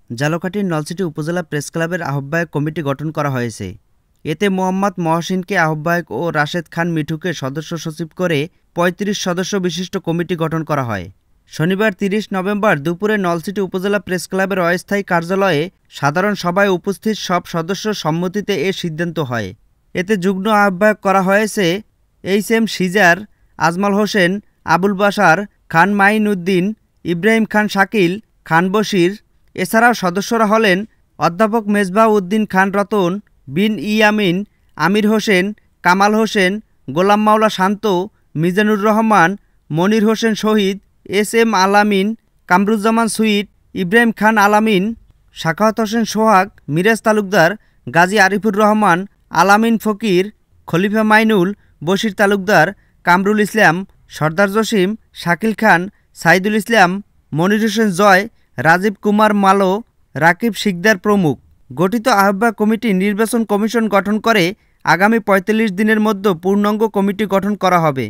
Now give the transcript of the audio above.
ঝালকাঠির নলছিটি উপজেলা প্রেস ক্লাবের আহ্বায়ক কমিটি গঠন করা হয়েছে। এতে মোহাম্মদ মহসিনকে আহ্বায়ক ও রাশেদ খান মিঠুকে সদস্য সচিব করে ৩৫ সদস্য বিশিষ্ট কমিটি গঠন করা হয়। শনিবার ৩০ নভেম্বর দুপুরে নলছিটি উপজেলা প্রেস ক্লাবের অস্থায়ী কার্যালয়ে সাধারণ সভায় উপস্থিত সব সদস্যর সম্মতিতে এ সিদ্ধান্ত হয়। এতে যুগ্ম আহ্বায়ক করা হয়েছে এইচ.এম. সিজার, আজমল হোসেন, আবুল বাশার, খান মাইন উদ্দিন, ইব্রাহিম খান শাকিল, খান বশির। এছাড়াও সদস্যরা হলেন অধ্যাপক মেজবাহ উদ্দিন খান রতন, বিন ইয়ামিন, আমির হোসেন, কামাল হোসেন, গোলাম মাওলা শান্ত, মিজানুর রহমান, মনির হোসেন শহীদ, এস.এম. আলামিন, কামরুজ্জামান সুইট, ইব্রাহিম খান আলামিন, সাখাওয়াত হোসেন সোহাগ, মিরাজ তালুকদার, গাজী আরিফুর রহমান, আলামিন ফকির, খলিফা মাইনুল, বশির তালুকদার, কামরুল ইসলাম, সর্দার জসিম, শাকিল খান, সাইদুল ইসলাম, মনির হোসেন জয়, রাজীব কুমার মালো, রাকিব শিকদার প্রমুখ। গঠিত আহ্বায়ক কমিটি নির্বাচন কমিশন গঠন করে আগামী ৪৫ দিনের মধ্যে পূর্ণাঙ্গ কমিটি গঠন করা হবে।